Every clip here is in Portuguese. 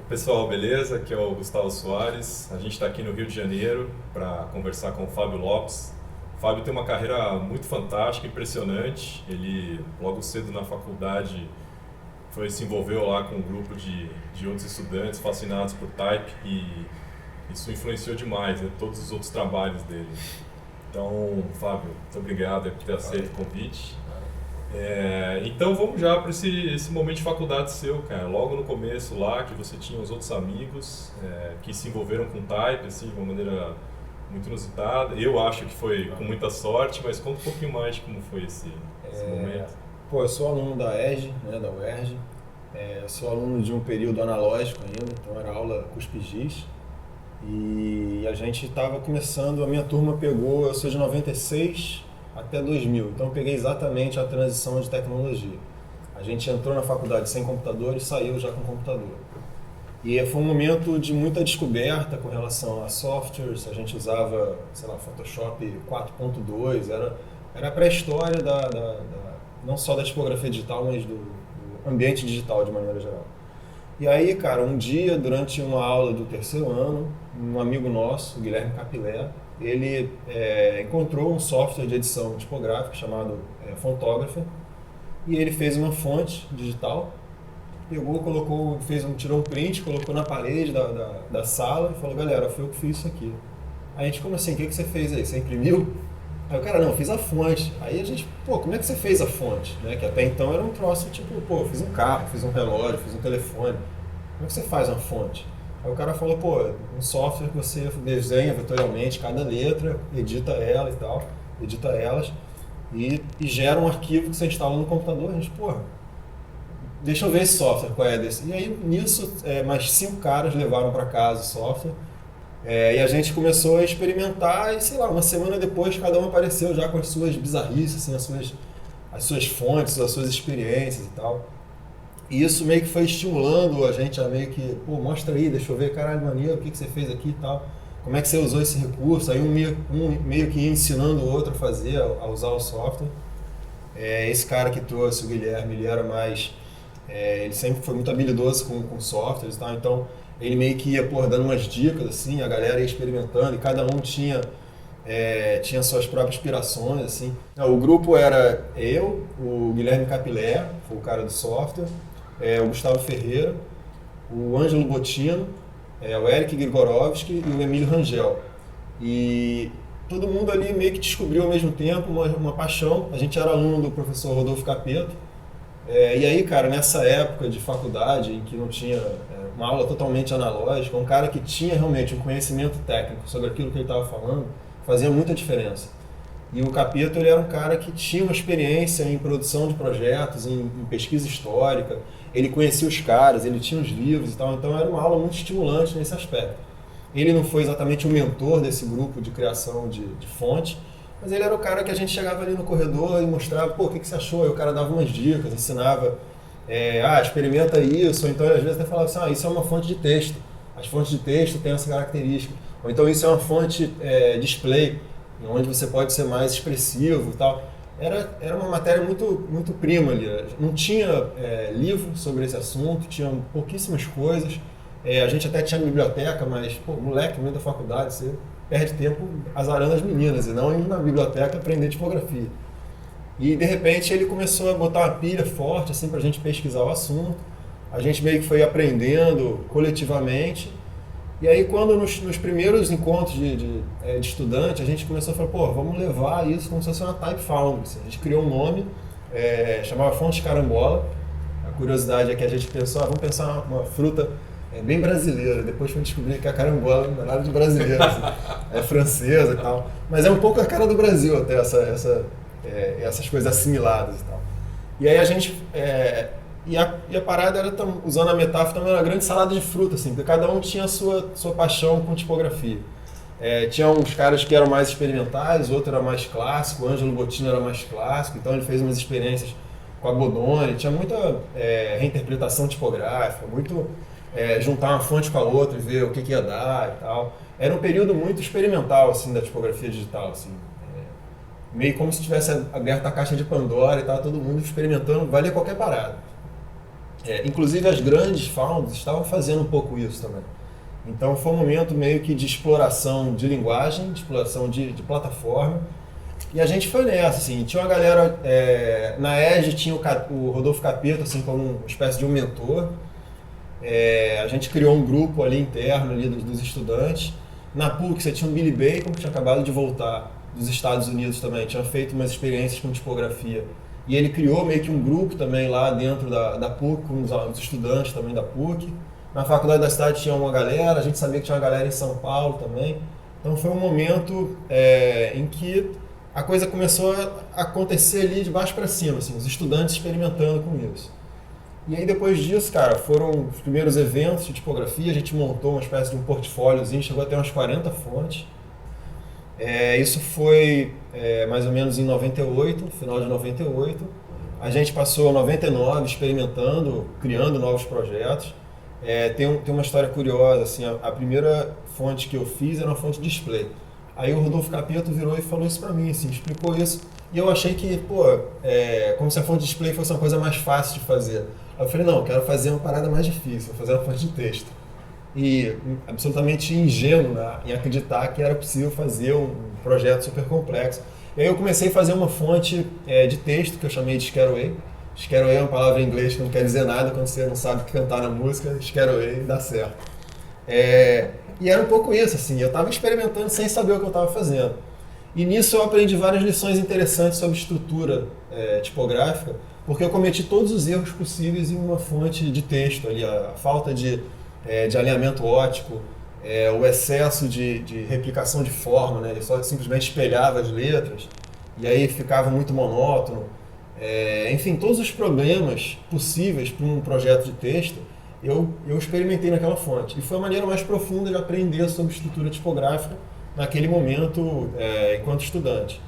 Pessoal, beleza? Aqui é o Gustavo Soares. A gente está aqui no Rio de Janeiro para conversar com o Fábio Lopes. O Fábio tem uma carreira muito fantástica, impressionante. Ele, logo cedo na faculdade, se envolveu lá com um grupo de outros estudantes fascinados por Type e isso influenciou demais, né, todos os outros trabalhos dele. Então, Fábio, muito obrigado por ter aceito o convite. Então vamos já para esse momento de faculdade seu, cara. Logo no começo lá, que você tinha os outros amigos que se envolveram com Type, assim, de uma maneira muito inusitada. Eu acho que foi com muita sorte, mas conta um pouquinho mais de como foi esse momento. Eu sou aluno da ERJ, né, da UERJ. Eu sou aluno de um período analógico ainda, então era aula cuspis-giz. E a gente estava começando, a minha turma pegou, eu sou de 96 até 2000, então eu peguei exatamente a transição de tecnologia. A gente entrou na faculdade sem computador e saiu já com computador. E foi um momento de muita descoberta com relação a softwares. A gente usava, sei lá, Photoshop 4.2, era a pré-história não só da tipografia digital, mas do ambiente digital de maneira geral. E aí, cara, um dia, durante uma aula do terceiro ano, um amigo nosso, o Guilherme Capilé, ele encontrou um software de edição tipográfica chamado Fontographer, e ele fez uma fonte digital, pegou, colocou, tirou um print, colocou na parede da sala e falou: galera, foi eu que fiz isso aqui. Aí a gente: como assim? O que você fez aí? Você imprimiu? Aí o cara: não, eu fiz a fonte. Aí a gente: como é que você fez a fonte? Né? Que até então era um troço tipo: eu fiz um carro, fiz um relógio, fiz um telefone. Como é que você faz uma fonte? Aí o cara falou: um software que você desenha vetorialmente cada letra, edita ela e tal, edita elas e gera um arquivo que você instala no computador. A gente: deixa eu ver esse software, qual é desse? E aí, nisso, mais 5 caras levaram para casa o software. E a gente começou a experimentar e, sei lá, uma semana depois, cada um apareceu já com as suas bizarrices, assim, as suas fontes, as suas experiências e tal. E isso meio que foi estimulando a gente a meio que: mostra aí, deixa eu ver, caralho, maneiro, o que você fez aqui e tal. Como é que você usou esse recurso? Aí um meio que ia ensinando o outro a fazer, a usar o software. Esse cara que trouxe, o Guilherme, ele era mais... ele sempre foi muito habilidoso com softwares e tal, então ele meio que ia dando umas dicas, assim, a galera ia experimentando e cada um tinha suas próprias inspirações, assim. O grupo era eu, o Guilherme Capilé, foi o cara do software, o Gustavo Ferreira, o Ângelo Botino, o Eric Grigorovski e o Emílio Rangel. E todo mundo ali meio que descobriu ao mesmo tempo uma paixão. A gente era aluno do professor Rodolfo Capetto. E aí, cara, nessa época de faculdade, em que não tinha uma aula totalmente analógica, um cara que tinha realmente um conhecimento técnico sobre aquilo que ele estava falando, fazia muita diferença. E o Capetto, ele era um cara que tinha uma experiência em produção de projetos, em pesquisa histórica, ele conhecia os caras, ele tinha os livros e tal, então era uma aula muito estimulante nesse aspecto. Ele não foi exatamente o mentor desse grupo de criação de fonte, mas ele era o cara que a gente chegava ali no corredor e mostrava: o que você achou? Aí o cara dava umas dicas, ensinava, experimenta isso, ou então às vezes até falava assim: isso é uma fonte de texto, as fontes de texto têm essa característica, ou então isso é uma fonte display, onde você pode ser mais expressivo e tal. Era uma matéria muito, muito prima ali, não tinha livro sobre esse assunto, tinha pouquíssimas coisas, a gente até tinha biblioteca, mas, moleque, no meio da faculdade, você perde tempo azarando as meninas e não indo na biblioteca aprender tipografia. E de repente ele começou a botar uma pilha forte assim, pra gente pesquisar o assunto. A gente meio que foi aprendendo coletivamente. E aí, quando nos primeiros encontros de estudante, a gente começou a falar: vamos levar isso como se fosse uma Type Foundry. A gente criou um nome, chamava Fonte Carambola. A curiosidade é que a gente pensou: vamos pensar uma fruta bem brasileira. Depois foi descobrir que a carambola não é nada de brasileiro, assim, é francesa e tal. Mas é um pouco a cara do Brasil até, essas coisas assimiladas e tal. E aí a gente... E a parada era, usando a metáfora, também era uma grande salada de fruta, assim, porque cada um tinha a sua paixão com tipografia. Tinha uns caras que eram mais experimentais, o outro era mais clássico, o Ângelo Botino era mais clássico, então ele fez umas experiências com a Bodoni, tinha muita reinterpretação tipográfica, muito juntar uma fonte com a outra e ver o que ia dar e tal. Era um período muito experimental, assim, da tipografia digital, assim. Meio como se tivesse aberto a caixa de Pandora e tava todo mundo experimentando, valia qualquer parada. Inclusive as grandes founders estavam fazendo um pouco isso também. Então foi um momento meio que de exploração de linguagem, de exploração de plataforma. E a gente foi nessa, assim, tinha uma galera, na ESG tinha o Rodolfo Capeta, assim, como uma espécie de um mentor. A gente criou um grupo ali interno ali dos estudantes. Na PUC você tinha o Billy Bacon, que tinha acabado de voltar dos Estados Unidos também, tinha feito umas experiências com tipografia. E ele criou meio que um grupo também lá dentro da PUC, com os estudantes também da PUC. Na faculdade da cidade tinha uma galera, a gente sabia que tinha uma galera em São Paulo também. Então foi um momento em que a coisa começou a acontecer ali de baixo para cima, assim, os estudantes experimentando com isso. E aí depois disso, cara, foram os primeiros eventos de tipografia, a gente montou uma espécie de um portfóliozinho, chegou até umas 40 fontes. Isso foi mais ou menos em 98, final de 98. A gente passou 99 experimentando, criando novos projetos. Tem uma história curiosa, assim, a primeira fonte que eu fiz era uma fonte display. Aí o Rodolfo Capetto virou e falou isso pra mim, assim, explicou isso. E eu achei que, como se a fonte display fosse uma coisa mais fácil de fazer. Aí eu falei, não, eu quero fazer uma parada mais difícil, vou fazer uma fonte de texto. E absolutamente ingênuo, né, em acreditar que era possível fazer um projeto super complexo. E aí eu comecei a fazer uma fonte de texto que eu chamei de Scareway. Scareway é uma palavra em inglês que não quer dizer nada quando você não sabe cantar na música, Scareway dá certo. E era um pouco isso, assim, eu estava experimentando sem saber o que eu estava fazendo. E nisso eu aprendi várias lições interessantes sobre estrutura tipográfica, porque eu cometi todos os erros possíveis em uma fonte de texto ali, a falta de alinhamento ótico, o excesso de replicação de forma, né? Ele só simplesmente espelhava as letras e aí ficava muito monótono. Enfim, todos os problemas possíveis para um projeto de texto eu experimentei naquela fonte. E foi a maneira mais profunda de aprender sobre estrutura tipográfica naquele momento enquanto estudante.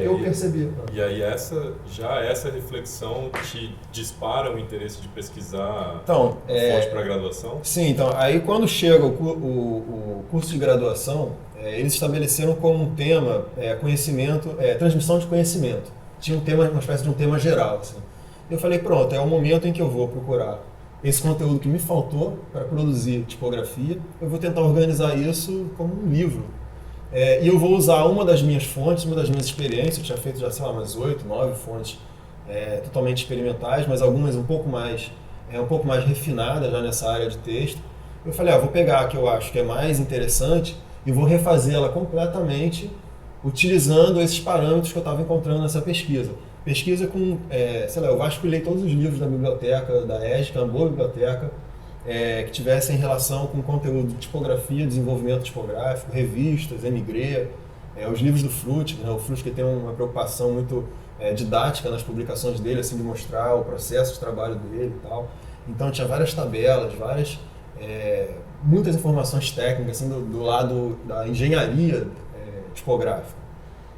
Eu percebi. E aí essa reflexão te dispara o interesse de pesquisar fonte para graduação? Sim, então, aí quando chega o curso de graduação, eles estabeleceram como um tema conhecimento, transmissão de conhecimento. Tinha um tema, uma espécie de um tema geral. Assim. Eu falei, pronto, é o momento em que eu vou procurar esse conteúdo que me faltou para produzir tipografia, eu vou tentar organizar isso como um livro. E eu vou usar uma das minhas fontes, uma das minhas experiências, eu tinha feito já, sei lá, umas 8, 9 fontes totalmente experimentais, mas algumas um pouco mais refinadas já nessa área de texto. Eu falei, vou pegar a que eu acho que é mais interessante e vou refazê-la completamente utilizando esses parâmetros que eu estava encontrando nessa pesquisa. Pesquisa com, eu vasculhei todos os livros da biblioteca da ESG, que é uma boa biblioteca, que tivessem relação com conteúdo de tipografia, desenvolvimento tipográfico, revistas, Emigre, os livros do Frutiger, né? O Frutiger tem uma preocupação muito didática nas publicações dele, assim, de mostrar o processo de trabalho dele e tal. Então tinha várias tabelas, muitas informações técnicas assim, do lado da engenharia tipográfica.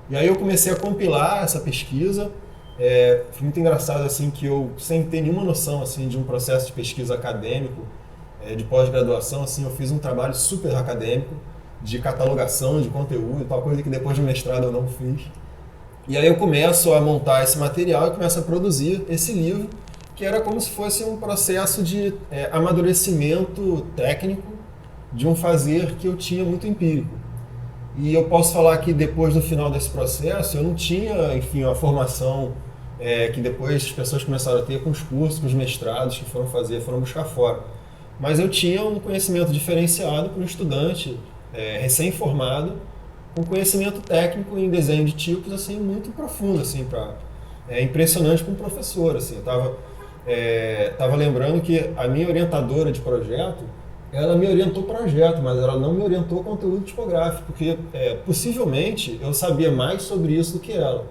E aí eu comecei a compilar essa pesquisa. Foi muito engraçado assim que eu, sem ter nenhuma noção assim de um processo de pesquisa acadêmico, de pós-graduação, assim, eu fiz um trabalho super acadêmico de catalogação de conteúdo, tal coisa que depois do mestrado eu não fiz. E aí eu começo a montar esse material e começo a produzir esse livro, que era como se fosse um processo de amadurecimento técnico de um fazer que eu tinha muito empírico. E eu posso falar que depois do final desse processo, eu não tinha, enfim, uma formação que depois as pessoas começaram a ter com os cursos, com os mestrados que foram buscar fora. Mas eu tinha um conhecimento diferenciado para um estudante recém-formado, um conhecimento técnico em desenho de tipos assim, muito profundo, assim, impressionante para um professor. Assim. Eu tava lembrando que a minha orientadora de projeto, ela me orientou projeto, mas ela não me orientou conteúdo tipográfico, porque possivelmente eu sabia mais sobre isso do que ela.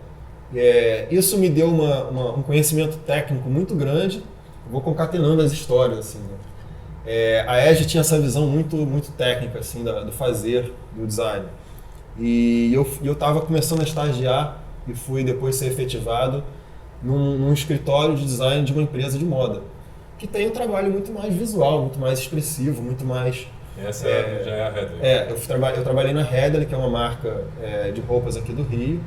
Isso me deu um conhecimento técnico muito grande. Eu vou concatenando as histórias. Assim, né? A ESG tinha essa visão muito, muito técnica assim, do fazer, do design. E eu estava começando a estagiar e fui depois ser efetivado num escritório de design de uma empresa de moda, que tem um trabalho muito mais visual, muito mais expressivo, muito mais... Essa já é a Hedley. Eu trabalhei na Hedley, que é uma marca de roupas aqui do Rio.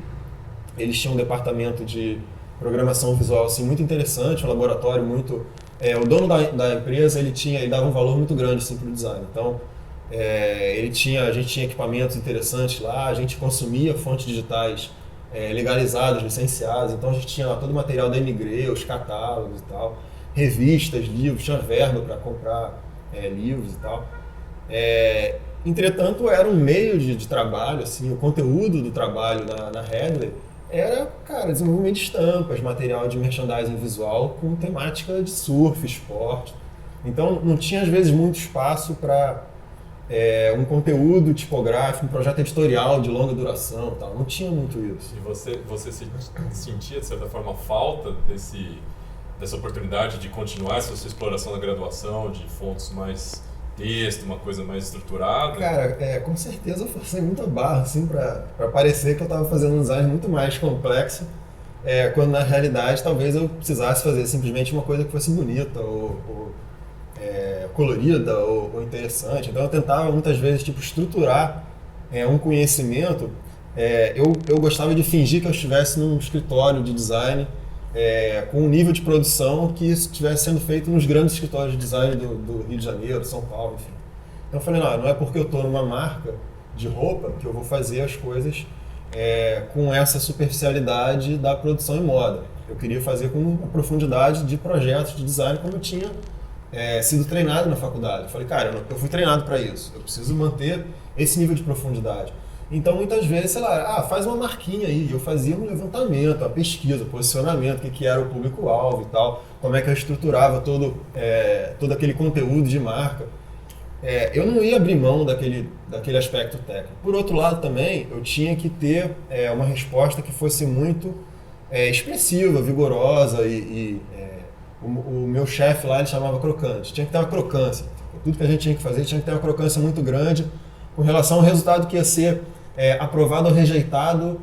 Eles tinham um departamento de programação visual assim, muito interessante, um laboratório muito o dono da empresa, ele dava um valor muito grande assim, para o design. Então, a gente tinha equipamentos interessantes lá, a gente consumia fontes digitais legalizadas, licenciadas, então a gente tinha lá todo o material da Emigre, os catálogos e tal, revistas, livros, tinha verba para comprar livros e tal. Entretanto, era um meio de trabalho, assim, o conteúdo do trabalho na Headley era, cara, desenvolvimento de estampas, material de merchandising visual com temática de surf, esporte. Então, não tinha, às vezes, muito espaço para um conteúdo tipográfico, um projeto editorial de longa duração, tal. Não tinha muito isso. E você sentia, de certa forma, falta dessa oportunidade de continuar essa sua exploração da graduação, de fontes mais texto, uma coisa mais estruturada? Cara, com certeza eu forcei muita barra, assim, para parecer que eu estava fazendo um design muito mais complexo, quando na realidade talvez eu precisasse fazer simplesmente uma coisa que fosse bonita ou colorida ou interessante. Então eu tentava muitas vezes tipo, estruturar um conhecimento. Eu gostava de fingir que eu estivesse num escritório de design com um nível de produção que isso estivesse sendo feito nos grandes escritórios de design do Rio de Janeiro, São Paulo, enfim. Então eu falei, não é porque eu estou numa marca de roupa que eu vou fazer as coisas com essa superficialidade da produção em moda. Eu queria fazer com uma profundidade de projetos de design como eu tinha sido treinado na faculdade. Eu falei, cara, eu fui treinado para isso, eu preciso manter esse nível de profundidade. Então, muitas vezes, sei lá, faz uma marquinha aí. Eu fazia um levantamento, uma pesquisa, posicionamento, o que era o público-alvo e tal, como é que eu estruturava todo aquele conteúdo de marca. Eu não ia abrir mão daquele aspecto técnico. Por outro lado, também, eu tinha que ter uma resposta que fosse muito expressiva, vigorosa o meu chefe lá, ele chamava crocante. Tinha que ter uma crocância. Tudo que a gente tinha que fazer tinha que ter uma crocância muito grande com relação ao resultado que ia ser aprovado ou rejeitado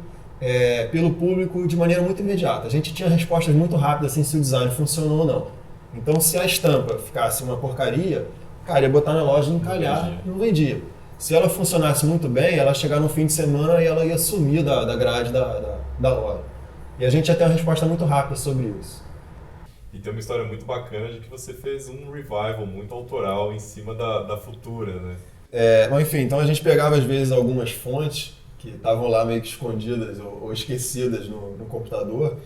pelo público de maneira muito imediata. A gente tinha respostas muito rápidas assim, se o design funcionou ou não. Então, se a estampa ficasse uma porcaria, cara, ia botar na loja e encalhar, não vendia. Se ela funcionasse muito bem, ela ia chegar no fim de semana e ela ia sumir da grade da loja. E a gente ia ter uma resposta muito rápida sobre isso. E tem uma história muito bacana de que você fez um revival muito autoral em cima da Futura, né? Mas enfim, então a gente pegava às vezes algumas fontes que estavam lá meio que escondidas ou esquecidas no computador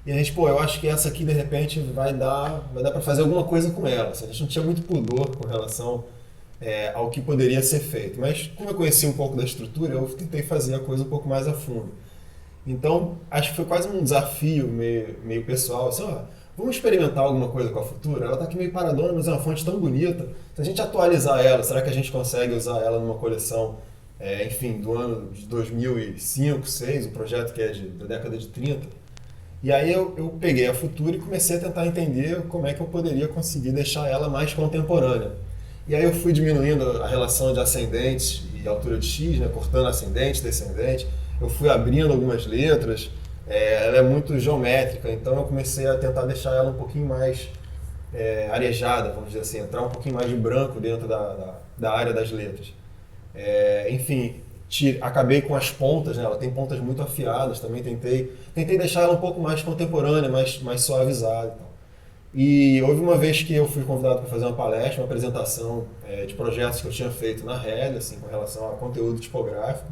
e a gente, eu acho que essa aqui de repente vai dar para fazer alguma coisa com ela. Assim, a gente não tinha muito pudor com relação ao que poderia ser feito, mas como eu conhecia um pouco da estrutura, eu tentei fazer a coisa um pouco mais a fundo. Então, acho que foi quase um desafio meio pessoal, assim, vamos experimentar alguma coisa com a Futura? Ela está aqui meio paradona, mas é uma fonte tão bonita. Se a gente atualizar ela, será que a gente consegue usar ela numa coleção, do ano de 2005, 2006, um projeto que é da década de 30? E aí eu peguei a Futura e comecei a tentar entender como é que eu poderia conseguir deixar ela mais contemporânea. E aí eu fui diminuindo a relação de ascendentes e altura de X, né, cortando ascendente, descendente. Eu fui abrindo algumas letras. Ela é muito geométrica, então eu comecei a tentar deixar ela um pouquinho mais arejada, vamos dizer assim, entrar um pouquinho mais de branco dentro da área das letras. Acabei com as pontas, né? Ela tem pontas muito afiadas, também tentei deixar ela um pouco mais contemporânea, mais suavizada e tal. E houve uma vez que eu fui convidado para fazer uma palestra, uma apresentação de projetos que eu tinha feito na Red, assim, com relação a conteúdo tipográfico.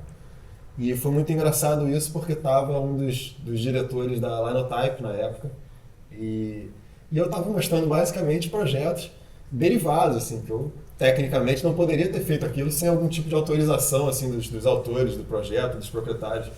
E foi muito engraçado isso porque estava um dos diretores da Linotype na época e eu estava mostrando basicamente projetos derivados, assim, que eu tecnicamente não poderia ter feito aquilo sem algum tipo de autorização assim, dos autores do projeto, dos proprietários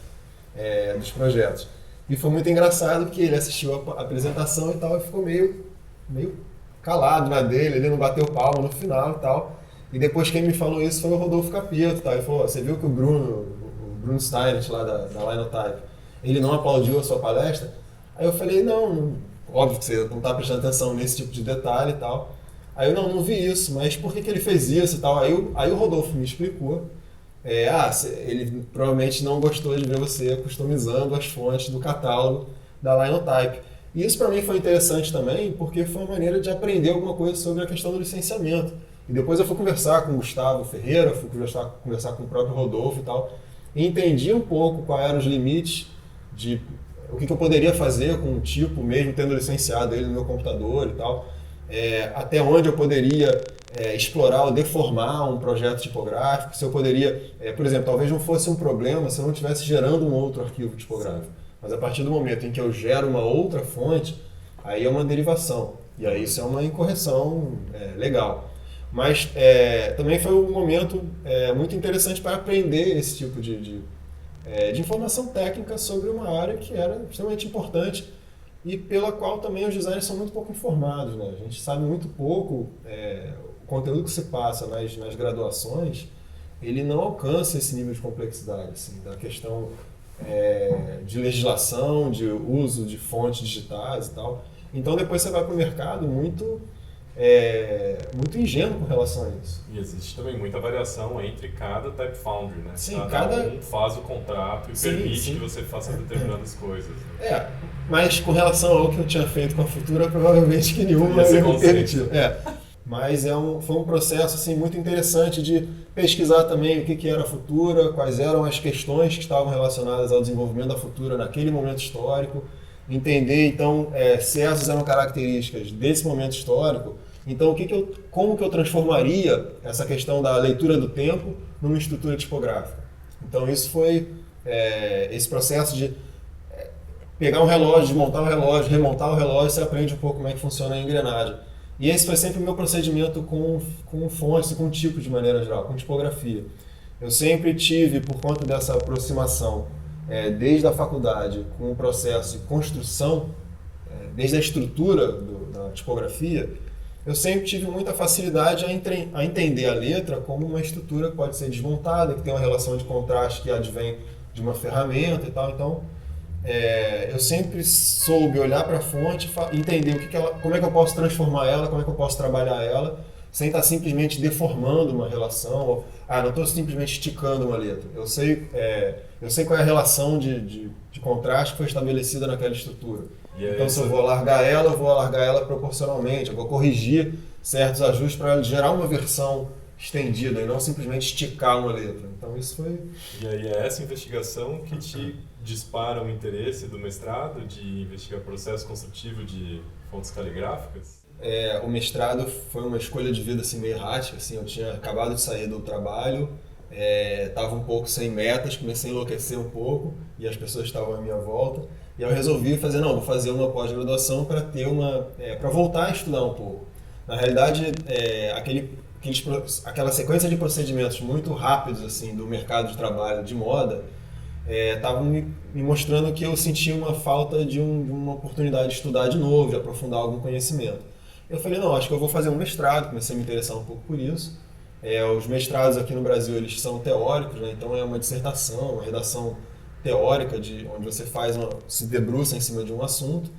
dos projetos. E foi muito engraçado porque ele assistiu a apresentação e tal e ficou meio calado na dele, ele não bateu palma no final e tal. E depois quem me falou isso foi o Rodolfo Capetto, tá? Ele falou, você viu que o Bruno Steinert lá da Linotype, ele não aplaudiu a sua palestra? Aí eu falei, não, óbvio que você não está prestando atenção nesse tipo de detalhe e tal. Aí eu não vi isso, mas por que ele fez isso e tal? Aí o Rodolfo me explicou, ele provavelmente não gostou de ver você customizando as fontes do catálogo da Linotype. E isso para mim foi interessante também, porque foi uma maneira de aprender alguma coisa sobre a questão do licenciamento. E depois eu fui conversar com o Gustavo Ferreira, fui conversar com o próprio Rodolfo e tal, e entendi um pouco quais eram os limites de o que eu poderia fazer com o tipo, mesmo tendo licenciado ele no meu computador e tal. até onde eu poderia explorar ou deformar um projeto tipográfico, se eu poderia, por exemplo, talvez não fosse um problema se eu não estivesse gerando um outro arquivo tipográfico, mas a partir do momento em que eu gero uma outra fonte, aí é uma derivação, e aí isso é uma incorreção legal. Mas também foi um momento muito interessante para aprender esse tipo de informação técnica sobre uma área que era extremamente importante e pela qual também os designers são muito pouco informados, né? A gente sabe muito pouco, o conteúdo que se passa nas graduações, ele não alcança esse nível de complexidade, assim, da questão de legislação, de uso de fontes digitais e tal. Então depois você vai para o mercado muito ingênuo com relação a isso. E existe também muita variação entre cada type foundry, né? Sim, cada um faz o contrato e permite que você faça determinadas coisas. Mas com relação ao que eu tinha feito com a Futura, provavelmente que nenhuma ia me permitir. Mas foi um processo assim, muito interessante de pesquisar também o que era a Futura, quais eram as questões que estavam relacionadas ao desenvolvimento da Futura naquele momento histórico, entender então se essas eram características desse momento histórico. Então, como que eu transformaria essa questão da leitura do tempo numa estrutura tipográfica? Então, isso foi esse processo de pegar um relógio, desmontar o relógio, remontar o relógio, você aprende um pouco como é que funciona a engrenagem. E esse foi sempre o meu procedimento com fontes e com tipo de maneira geral, com tipografia. Eu sempre tive, por conta dessa aproximação, desde a faculdade, com o processo de construção, desde a estrutura da tipografia, eu sempre tive muita facilidade a entender a letra como uma estrutura que pode ser desmontada, que tem uma relação de contraste que advém de uma ferramenta e tal. Então, eu sempre soube olhar para a fonte e entender como é que eu posso transformar ela, como é que eu posso trabalhar ela, sem estar simplesmente deformando uma relação. Não estou simplesmente esticando uma letra. Eu sei qual é a relação de contraste que foi estabelecida naquela estrutura. Então, se eu vou alargar ela proporcionalmente, eu vou corrigir certos ajustes para gerar uma versão estendida e não simplesmente esticar uma letra. Então, isso foi... E aí é essa investigação que te dispara o interesse do mestrado de investigar processo construtivo de fontes caligráficas? O mestrado foi uma escolha de vida assim, meio errática. Assim, eu tinha acabado de sair do trabalho, estava um pouco sem metas, comecei a enlouquecer um pouco e as pessoas estavam à minha volta. E eu resolvi vou fazer uma pós-graduação para para voltar a estudar um pouco. Na realidade, aquela sequência de procedimentos muito rápidos assim do mercado de trabalho de moda estavam me mostrando que eu sentia uma falta de uma oportunidade de estudar de novo, de aprofundar algum conhecimento. Eu falei, não, acho que eu vou fazer um mestrado, comecei a me interessar um pouco por isso. Os mestrados aqui no Brasil, eles são teóricos, né? Então é uma dissertação, uma redação teórica, onde você se debruça em cima de um assunto.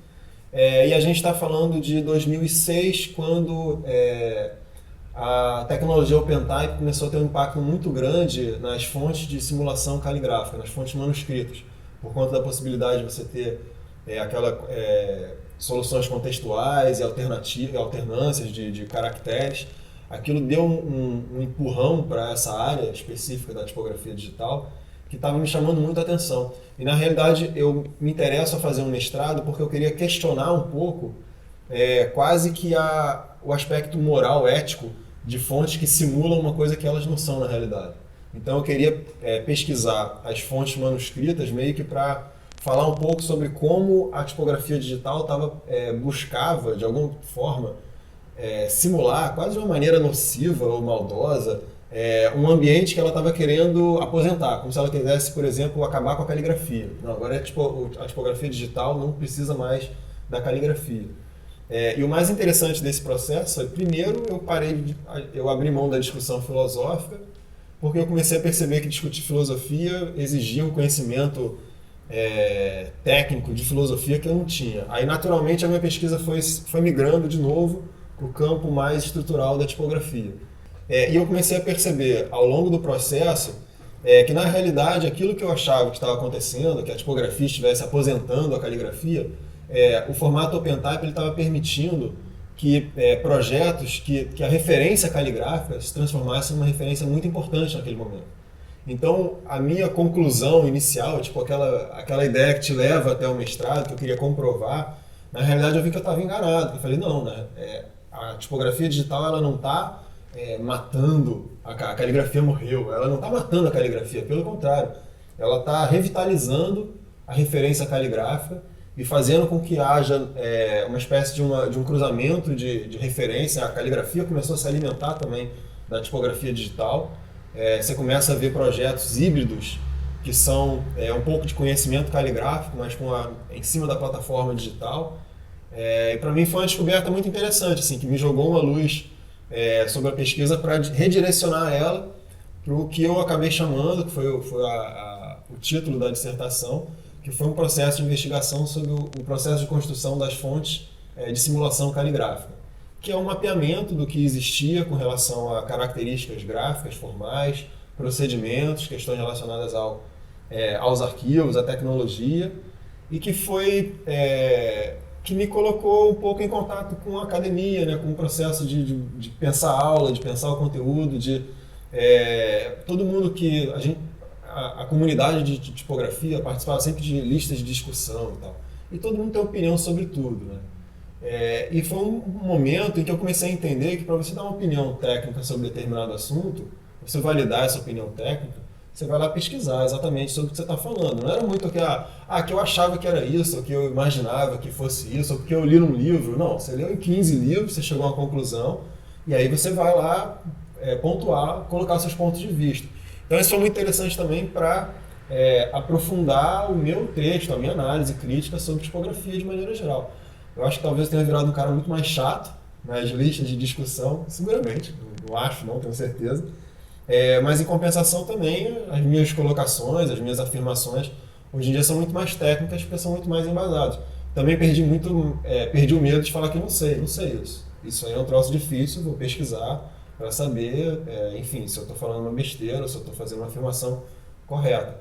E a gente está falando de 2006, quando a tecnologia OpenType começou a ter um impacto muito grande nas fontes de simulação caligráfica, nas fontes manuscritas, por conta da possibilidade de você ter soluções contextuais e alternâncias de caracteres. Aquilo deu um empurrão para essa área específica da tipografia digital, que estava me chamando muito a atenção. E, na realidade, eu me interesso a fazer um mestrado porque eu queria questionar um pouco quase que o aspecto moral, ético, de fontes que simulam uma coisa que elas não são na realidade. Então, eu queria pesquisar as fontes manuscritas meio que para falar um pouco sobre como a tipografia digital buscava, de alguma forma, simular, quase de uma maneira nociva ou maldosa, um ambiente que ela estava querendo aposentar, como se ela quisesse, por exemplo, acabar com a caligrafia. Não, agora a tipografia digital não precisa mais da caligrafia. E o mais interessante desse processo é, primeiro, eu abri mão da discussão filosófica, porque eu comecei a perceber que discutir filosofia exigia um conhecimento técnico de filosofia que eu não tinha. Aí, naturalmente, a minha pesquisa foi migrando de novo para o campo mais estrutural da tipografia. E eu comecei a perceber, ao longo do processo, que na realidade aquilo que eu achava que estava acontecendo, que a tipografia estivesse aposentando a caligrafia, o formato OpenType estava permitindo que projetos, que a referência caligráfica se transformasse em uma referência muito importante naquele momento. Então, a minha conclusão inicial, tipo aquela ideia que te leva até o mestrado, que eu queria comprovar, na realidade eu vi que eu estava enganado. Eu falei, não, né? a tipografia digital ela não está matando, a caligrafia morreu, ela não está matando a caligrafia, pelo contrário, ela está revitalizando a referência caligráfica e fazendo com que haja uma espécie de um cruzamento de referência. A caligrafia começou a se alimentar também da tipografia digital. Você começa a ver projetos híbridos que são um pouco de conhecimento caligráfico, mas em cima da plataforma digital. E para mim foi uma descoberta muito interessante, assim, que me jogou uma luz sobre a pesquisa para redirecionar ela para o que eu acabei chamando, que foi o título da dissertação, que foi um processo de investigação sobre o processo de construção das fontes de simulação caligráfica, que é um mapeamento do que existia com relação a características gráficas, formais, procedimentos, questões relacionadas aos arquivos, à tecnologia, e que que me colocou um pouco em contato com a academia, né, com o processo de pensar a aula, de pensar o conteúdo, todo mundo que a comunidade de tipografia participava sempre de listas de discussão e tal, e todo mundo tem opinião sobre tudo, né? E foi um momento em que eu comecei a entender que para você dar uma opinião técnica sobre determinado assunto, você validar essa opinião técnica, você vai lá pesquisar exatamente sobre o que você está falando. Não era muito que eu achava que era isso, ou que eu imaginava que fosse isso, ou porque eu li num livro. Não, você leu em 15 livros, você chegou a uma conclusão, e aí você vai lá pontuar, colocar seus pontos de vista. Então isso foi muito interessante também para aprofundar o meu texto, a minha análise crítica sobre tipografia de maneira geral. Eu acho que talvez eu tenha virado um cara muito mais chato nas listas de discussão, seguramente, não acho, não tenho certeza. Mas em compensação também, as minhas colocações, as minhas afirmações, hoje em dia são muito mais técnicas porque são muito mais embasadas. Também perdi o medo de falar que não sei isso. Isso aí é um troço difícil, vou pesquisar para saber, enfim, se eu estou falando uma besteira, se eu estou fazendo uma afirmação correta.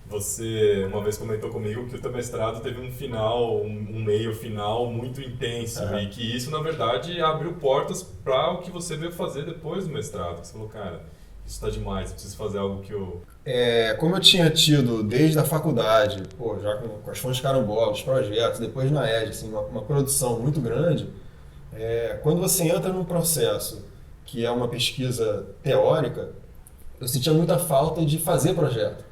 Você uma vez comentou comigo que o teu mestrado teve um final, um meio final muito intenso, e que isso, na verdade, abriu portas para o que você veio fazer depois do mestrado. Você falou, cara, isso está demais, eu preciso fazer algo que eu... Como eu tinha tido desde a faculdade, já com as fontes carambola, os projetos, depois na ED, assim, uma produção muito grande, quando você entra num processo que é uma pesquisa teórica, eu sentia muita falta de fazer projeto.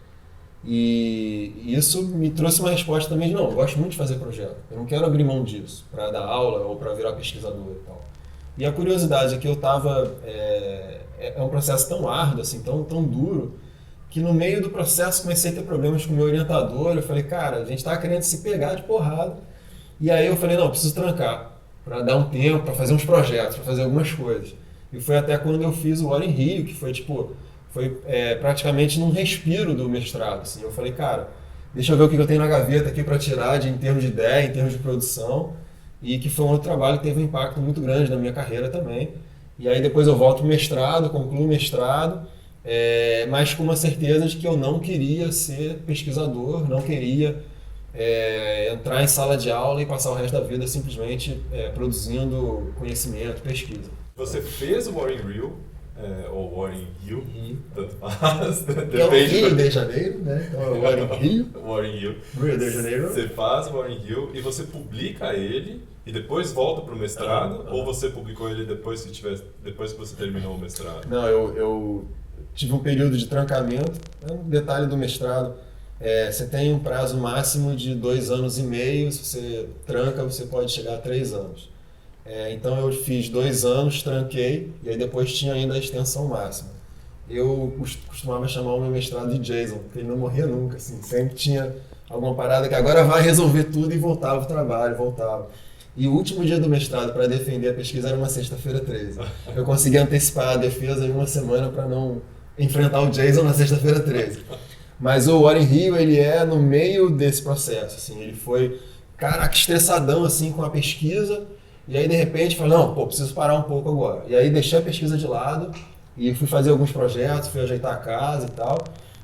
E isso me trouxe uma resposta também de, não, eu gosto muito de fazer projeto, eu não quero abrir mão disso para dar aula ou para virar pesquisador e tal. E a curiosidade é que eu estava... É um processo tão árduo, assim, tão duro, que no meio do processo comecei a ter problemas com o meu orientador. Eu falei, cara, a gente estava querendo se pegar de porrada. E aí eu falei, não, eu preciso trancar, para dar um tempo, para fazer uns projetos, para fazer algumas coisas. E foi até quando eu fiz o Hora em Rio, que foi praticamente num respiro do mestrado. Assim. Eu falei, cara, deixa eu ver o que eu tenho na gaveta aqui para tirar em termos de ideia, em termos de produção. E que foi um outro trabalho que teve um impacto muito grande na minha carreira também. E aí depois eu volto para o mestrado, concluo o mestrado, mas com uma certeza de que eu não queria ser pesquisador, não queria entrar em sala de aula e passar o resto da vida simplesmente produzindo conhecimento, pesquisa. Você fez o War in Rio, ou War in Rio, tanto faz, é o Rio de Janeiro, né? Então é o War in Rio. War in Rio. Rio de Janeiro. Você faz o War in Rio e você publica ele e depois volta para o mestrado, ou você publicou ele depois que você terminou o mestrado? Não, eu tive um período de trancamento. Um detalhe do mestrado, você tem um prazo máximo de 2 anos e meio. Se você tranca, você pode chegar a 3 anos. Então eu fiz 2 anos, tranquei, e aí depois tinha ainda a extensão máxima. Eu costumava chamar o meu mestrado de Jason, porque ele não morria nunca, assim, sempre tinha alguma parada que agora vai resolver tudo e voltava o trabalho, voltava. E o último dia do mestrado para defender a pesquisa era uma sexta-feira 13. Eu consegui antecipar a defesa em 1 semana para não enfrentar o Jason na sexta-feira 13. Mas o War in Rio, ele no meio desse processo, assim, ele foi, caraca, estressadão, assim, com a pesquisa. E aí, de repente, falei, não, preciso parar um pouco agora. E aí, deixei a pesquisa de lado e fui fazer alguns projetos, fui ajeitar a casa e tal.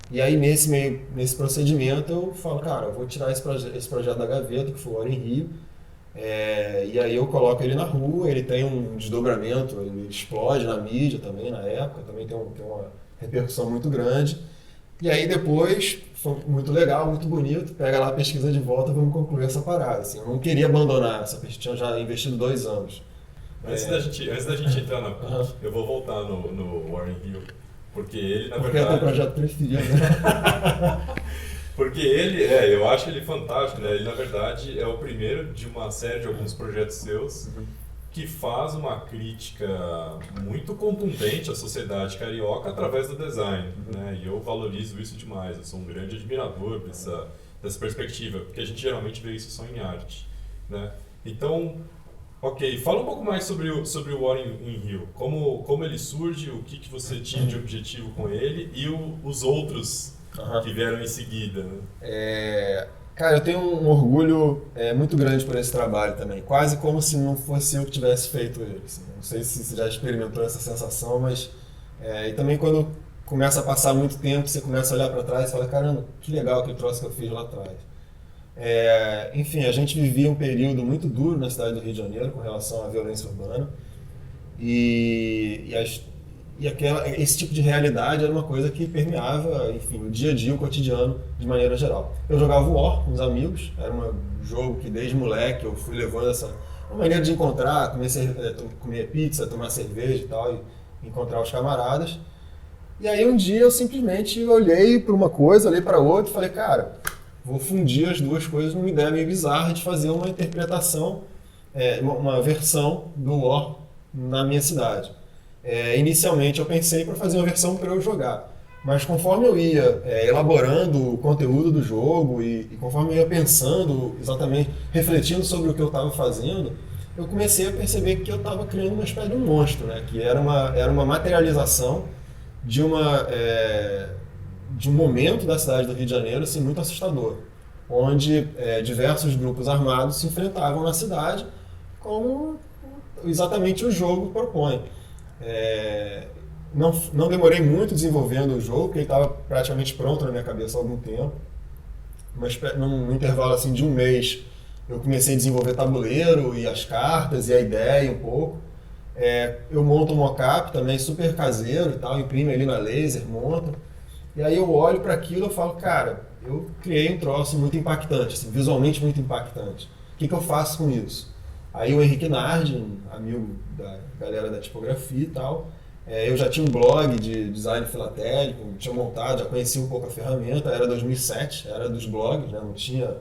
E aí, nesse procedimento, eu falo, cara, eu vou tirar esse projeto da gaveta, que foi o Hora em Rio. E aí eu coloco ele na rua, ele tem um desdobramento, ele explode na mídia também, na época, também tem uma repercussão muito grande. E aí depois, foi muito legal, muito bonito, pega lá a pesquisa de volta, vamos concluir essa parada. Assim, eu não queria abandonar essa pesquisa, tinha já investido 2 anos. Antes da gente entrar na PUC, eu vou voltar no Warren Hill, porque ele, na porque verdade... é o teu projeto preferido, né? Porque ele, eu acho ele fantástico, né? Ele, na verdade, é o primeiro de uma série de alguns projetos seus que faz uma crítica muito contundente à sociedade carioca através do design, né? E eu valorizo isso demais, eu sou um grande admirador dessa perspectiva, porque a gente geralmente vê isso só em arte, né? Então, ok, fala um pouco mais sobre o Warren Hill, como ele surge, o que você tinha de objetivo com ele e os outros que vieram em seguida, né? Cara, eu tenho um orgulho muito grande por esse trabalho também, quase como se não fosse eu que tivesse feito ele. Assim. Não sei se você já experimentou essa sensação, mas e também quando começa a passar muito tempo, você começa a olhar para trás e fala, caramba, que legal aquele troço que eu fiz lá atrás. Enfim, a gente vivia um período muito duro na cidade do Rio de Janeiro com relação à violência urbana esse tipo de realidade era uma coisa que permeava, enfim, o dia a dia, o cotidiano, de maneira geral. Eu jogava War com os amigos, era um jogo que desde moleque eu fui levando uma maneira de encontrar, comer pizza, tomar cerveja e tal, e encontrar os camaradas. E aí um dia eu simplesmente olhei para uma coisa, olhei para outra e falei, cara, vou fundir as duas coisas numa ideia meio bizarra de fazer uma interpretação, uma versão do War na minha cidade. Inicialmente eu pensei para fazer uma versão para eu jogar, mas conforme eu ia elaborando o conteúdo do jogo e conforme eu ia pensando, exatamente refletindo sobre o que eu estava fazendo, eu comecei a perceber que eu estava criando uma espécie de um monstro, né? Que era uma materialização de um momento da cidade do Rio de Janeiro assim, muito assustador, onde diversos grupos armados se enfrentavam na cidade, como exatamente o jogo propõe. Não demorei muito desenvolvendo o jogo, porque ele estava praticamente pronto na minha cabeça há algum tempo. Mas num intervalo assim, de um mês, eu comecei a desenvolver tabuleiro e as cartas e a ideia um pouco. Eu monto um mockup também super caseiro e tal, imprimo ali na laser, monto. E aí eu olho para aquilo e falo, cara, eu criei um troço muito impactante, assim, visualmente muito impactante. O que eu faço com isso? Aí o Henrique Nardi, um amigo da galera da tipografia e tal, eu já tinha um blog de design filatélico, tinha montado, já conhecia um pouco a ferramenta, era 2007, era dos blogs, né? Não tinha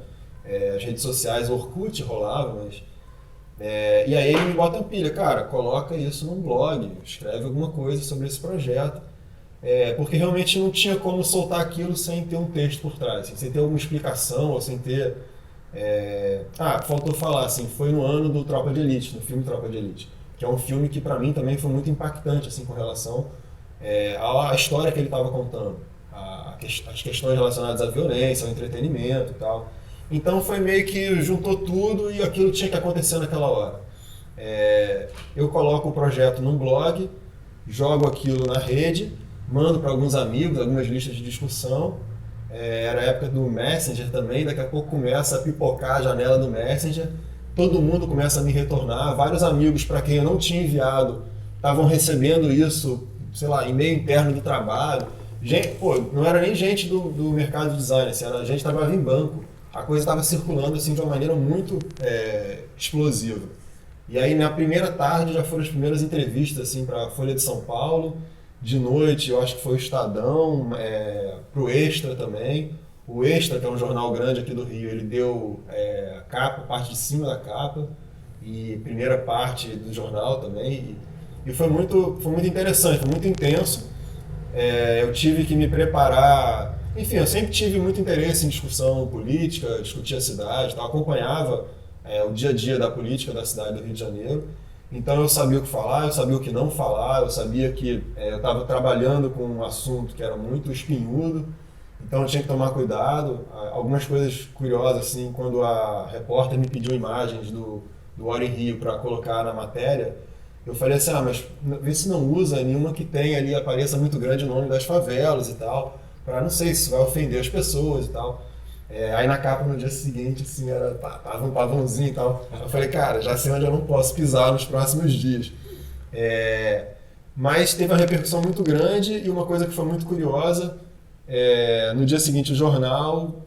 as redes sociais, o Orkut rolava, mas... e aí ele me bota uma pilha, cara, coloca isso num blog, escreve alguma coisa sobre esse projeto, porque realmente não tinha como soltar aquilo sem ter um texto por trás, assim, sem ter alguma explicação ou sem ter... faltou falar, assim, foi no ano do Tropa de Elite, no filme Tropa de Elite, que é um filme que para mim também foi muito impactante, assim, com relação à história que ele estava contando, as questões relacionadas à violência, ao entretenimento e tal. Então foi meio que juntou tudo e aquilo tinha que acontecer naquela hora. Eu coloco o projeto num blog, jogo aquilo na rede, mando para alguns amigos, algumas listas de discussão. Era a época do Messenger também, daqui a pouco começa a pipocar a janela do Messenger, todo mundo começa a me retornar, vários amigos para quem eu não tinha enviado estavam recebendo isso, sei lá, e-mail interno do trabalho. Gente, não era nem gente do mercado de design, assim, era gente que trabalhava em banco. A coisa estava circulando assim, de uma maneira muito explosiva. E aí na primeira tarde já foram as primeiras entrevistas assim, para a Folha de São Paulo. De noite, eu acho que foi o Estadão, pro Extra também. O Extra, que é um jornal grande aqui do Rio, ele deu a capa, a parte de cima da capa, e primeira parte do jornal também. E foi muito interessante, foi muito intenso. Eu tive que me preparar. Enfim, eu sempre tive muito interesse em discussão política, discutir a cidade, acompanhava o dia a dia da política da cidade do Rio de Janeiro. Então eu sabia o que falar, eu sabia o que não falar, eu sabia que eu estava trabalhando com um assunto que era muito espinhudo, então eu tinha que tomar cuidado. Algumas coisas curiosas, assim, quando a repórter me pediu imagens do Warren Hill para colocar na matéria, eu falei assim, mas vê se não usa nenhuma que tenha ali, apareça muito grande o nome das favelas e tal, para não sei se vai ofender as pessoas e tal. Aí na capa no dia seguinte, assim, tava um pavãozinho e tal. Eu falei, cara, já sei onde eu não posso pisar nos próximos dias. Mas teve uma repercussão muito grande e uma coisa que foi muito curiosa, no dia seguinte o jornal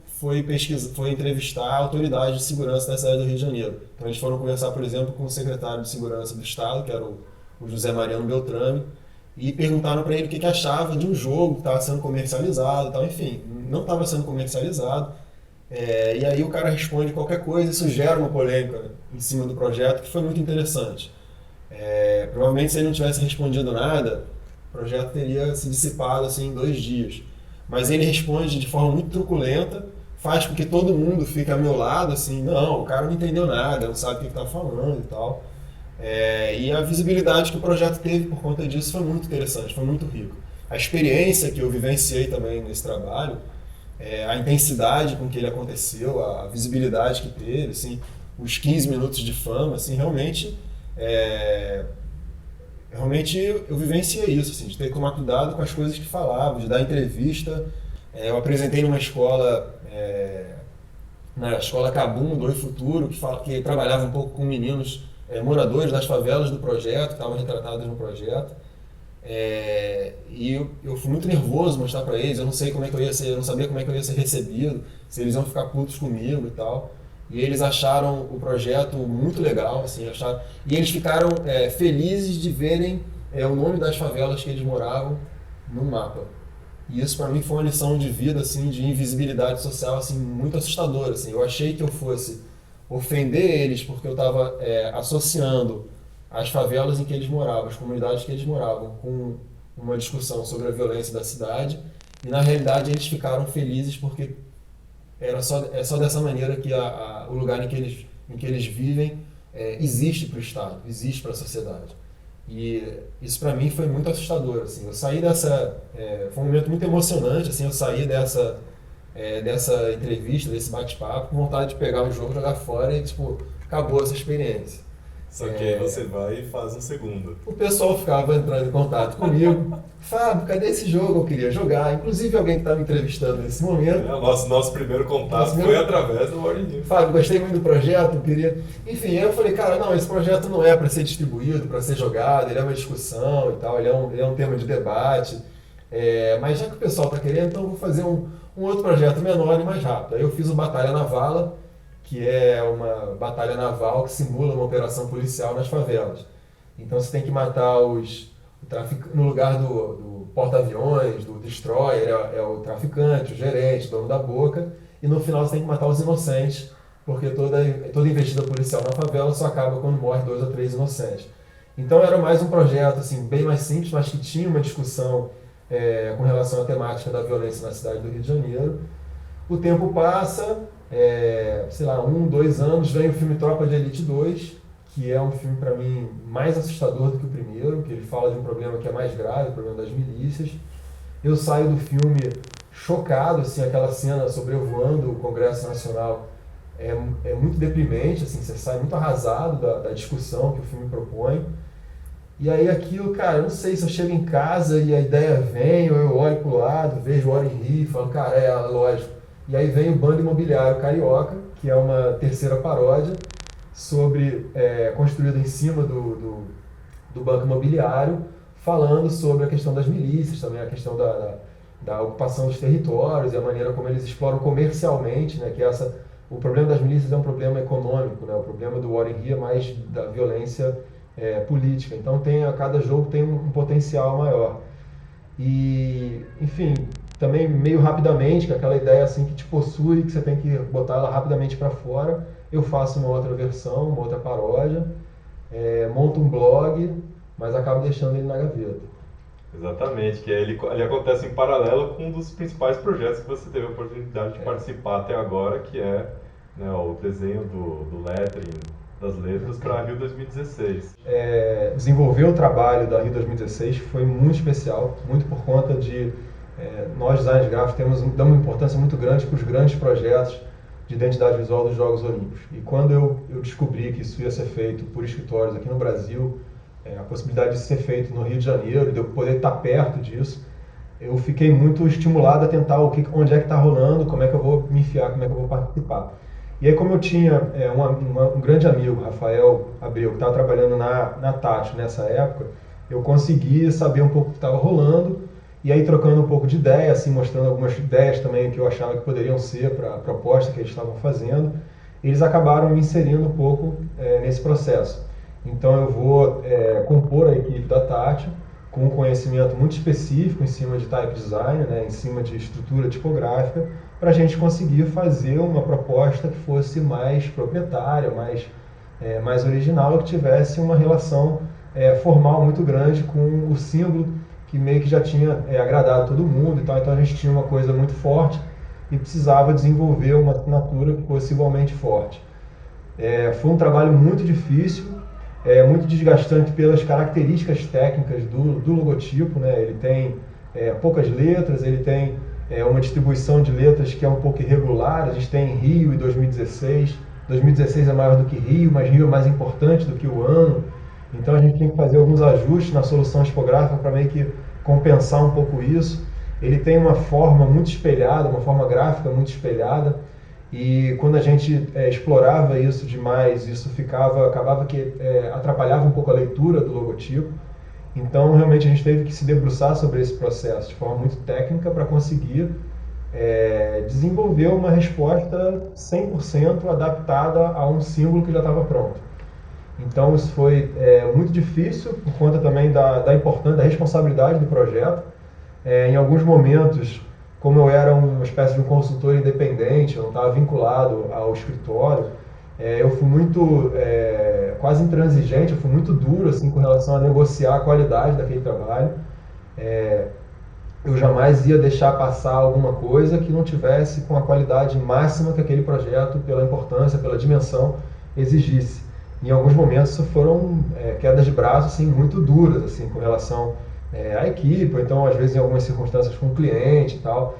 foi entrevistar autoridades de segurança da cidade do Rio de Janeiro. Então eles foram conversar, por exemplo, com o secretário de Segurança do Estado, que era o José Mariano Beltrame, e perguntaram para ele o que achava de um jogo que estava sendo comercializado e tal. Enfim, não estava sendo comercializado. E aí o cara responde qualquer coisa, isso gera uma polêmica em cima do projeto, que foi muito interessante. Provavelmente se ele não tivesse respondido nada, o projeto teria se dissipado assim, em 2 dias. Mas ele responde de forma muito truculenta, faz com que todo mundo fique ao meu lado, assim, não, o cara não entendeu nada, não sabe o que está falando e tal. E a visibilidade que o projeto teve por conta disso foi muito interessante, foi muito rico. A experiência que eu vivenciei também nesse trabalho, a intensidade com que ele aconteceu, a visibilidade que teve, assim, os 15 minutos de fama, assim, realmente eu vivenciei isso, assim, de ter que tomar cuidado com as coisas que falava, de dar entrevista. Eu apresentei numa escola, na escola Cabum, do Oi Futuro, que trabalhava um pouco com meninos moradores das favelas do projeto, que estavam retratados no projeto. E eu fui muito nervoso mostrar para eles, eu não sei como é que eu ia ser, eu não sabia como é que eu ia ser recebido, se eles iam ficar putos comigo e tal. E eles acharam o projeto muito legal, assim, e eles ficaram felizes de verem o nome das favelas que eles moravam no mapa. E isso para mim foi uma lição de vida, assim, de invisibilidade social, assim, muito assustadora, assim. Eu achei que eu fosse ofender eles porque eu estava associando as favelas em que eles moravam, as comunidades que eles moravam, com uma discussão sobre a violência da cidade, e na realidade eles ficaram felizes porque é só dessa maneira que o lugar em que eles vivem existe para o Estado, existe para a sociedade. E isso para mim foi muito assustador, assim. Eu saí foi um momento muito emocionante, assim, eu saí dessa entrevista, desse bate-papo, com vontade de pegar o jogo, jogar fora e, tipo, acabou essa experiência. Só que aí você vai e faz um segundo. O pessoal ficava entrando em contato comigo. Fábio, cadê esse jogo? Eu queria jogar. Inclusive alguém que estava me entrevistando nesse momento. Nosso primeiro contato foi através do Warren News. Fábio, gostei muito do projeto, queria... Enfim, aí eu falei, cara, não, esse projeto não é para ser distribuído, para ser jogado, ele é uma discussão e tal, ele é um tema de debate. Mas já que o pessoal está querendo, então eu vou fazer um outro projeto menor e mais rápido. Aí eu fiz o Batalha na Vala, que é uma batalha naval que simula uma operação policial nas favelas. Então você tem que matar no lugar do porta-aviões, do destroyer, é o traficante, o gerente, o dono da boca, e no final você tem que matar os inocentes, porque toda investida policial na favela só acaba quando morre 2 ou 3 inocentes. Então era mais um projeto assim, bem mais simples, mas que tinha uma discussão com relação à temática da violência na cidade do Rio de Janeiro. O tempo passa, 1, 2 anos, vem o filme Tropa de Elite 2, que é um filme para mim mais assustador do que o primeiro, que ele fala de um problema que é mais grave, o problema das milícias. Eu saio do filme chocado, assim, aquela cena sobrevoando o Congresso Nacional é muito deprimente, assim, você sai muito arrasado da discussão que o filme propõe. E aí aquilo, cara, eu não sei se eu chego em casa e a ideia vem, ou eu olho pro lado, vejo o Warren Rio e falo, cara, lógico. E aí vem o Bando Imobiliário Carioca, que é uma terceira paródia, construída em cima do Banco Imobiliário, falando sobre a questão das milícias, também a questão da ocupação dos territórios e a maneira como eles exploram comercialmente, né, o problema das milícias é um problema econômico, né, o problema do Warren Rio é mais da violência política. Então cada jogo tem um potencial maior. E, enfim, também meio rapidamente, com aquela ideia assim que te possui, que você tem que botar ela rapidamente para fora, eu faço uma outra versão, uma outra paródia, monto um blog, mas acabo deixando ele na gaveta. Exatamente, que ele acontece em paralelo com um dos principais projetos que você teve a oportunidade de participar até agora, que é, né, o desenho do lettering, das letras para Rio 2016. Desenvolver o trabalho da Rio 2016 foi muito especial, muito por conta de nós, designers gráficos, damos uma importância muito grande para os grandes projetos de identidade visual dos Jogos Olímpicos. E quando eu descobri que isso ia ser feito por escritórios aqui no Brasil, a possibilidade de ser feito no Rio de Janeiro, de eu poder estar perto disso, eu fiquei muito estimulado a tentar onde é que está rolando, como é que eu vou me enfiar, como é que eu vou participar. E aí, como eu tinha um grande amigo, Rafael Abreu, que estava trabalhando na Tátil nessa época, eu consegui saber um pouco o que estava rolando E aí trocando um pouco de ideia, assim, mostrando algumas ideias também que eu achava que poderiam ser para a proposta que eles estavam fazendo, eles acabaram me inserindo um pouco nesse processo. Então eu vou compor a equipe da Tátil com um conhecimento muito específico em cima de type design, né, em cima de estrutura tipográfica, para a gente conseguir fazer uma proposta que fosse mais proprietária, mais original, que tivesse uma relação formal muito grande com o símbolo que meio que já tinha agradado todo mundo e tal. Então a gente tinha uma coisa muito forte e precisava desenvolver uma assinatura que fosse igualmente forte. Foi um trabalho muito difícil, muito desgastante pelas características técnicas do logotipo, né? Ele tem poucas letras, ele tem uma distribuição de letras que é um pouco irregular. A gente tem Rio e 2016. 2016 é maior do que Rio, mas Rio é mais importante do que o ano. Então a gente tem que fazer alguns ajustes na solução tipográfica para meio que compensar um pouco isso. Ele tem uma forma muito espelhada, uma forma gráfica muito espelhada, e quando a gente explorava isso demais, isso acabava que atrapalhava um pouco a leitura do logotipo. Então realmente a gente teve que se debruçar sobre esse processo de forma muito técnica para conseguir desenvolver uma resposta 100% adaptada a um símbolo que já estava pronto. Então isso foi muito difícil por conta também da importância, da responsabilidade do projeto. Em alguns momentos, como eu era uma espécie de um consultor independente, eu não estava vinculado ao escritório, eu fui muito, quase intransigente, eu fui muito duro assim, com relação a negociar a qualidade daquele trabalho. Eu jamais ia deixar passar alguma coisa que não tivesse com a qualidade máxima que aquele projeto, pela importância, pela dimensão, exigisse. Em alguns momentos isso foram quedas de braço assim, muito duras assim, com relação à equipe, ou então às vezes em algumas circunstâncias com o cliente e tal.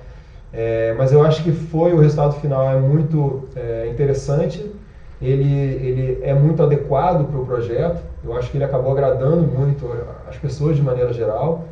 Mas eu acho que o resultado final é muito interessante, ele é muito adequado para o projeto, eu acho que ele acabou agradando muito as pessoas de maneira geral.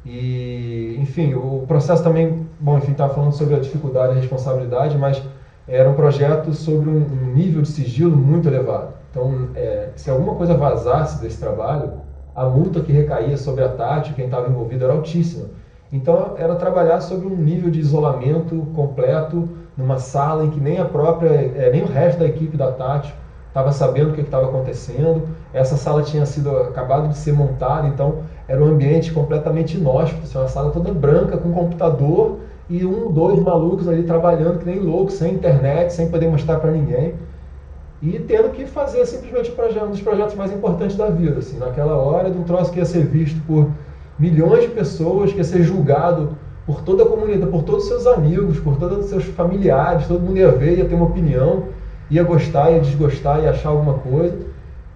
E, enfim, o processo também, bom, enfim, estava falando sobre a dificuldade e a responsabilidade, mas era um projeto sobre um nível de sigilo muito elevado. Então, se alguma coisa vazasse desse trabalho, a multa que recaía sobre a Tátil, quem estava envolvido, era altíssima. Então, era trabalhar sobre um nível de isolamento completo, numa sala em que nem nem o resto da equipe da Tátil estava sabendo o que estava acontecendo. Essa sala tinha acabado de ser montada, então era um ambiente completamente inóspito, uma sala toda branca, com computador e dois malucos ali trabalhando que nem loucos, sem internet, sem poder mostrar para ninguém. E tendo que fazer simplesmente um dos projetos mais importantes da vida, assim, naquela hora, de um troço que ia ser visto por milhões de pessoas, que ia ser julgado por toda a comunidade, por todos os seus amigos, por todos os seus familiares, todo mundo ia ver, ia ter uma opinião, ia gostar, ia desgostar, ia achar alguma coisa.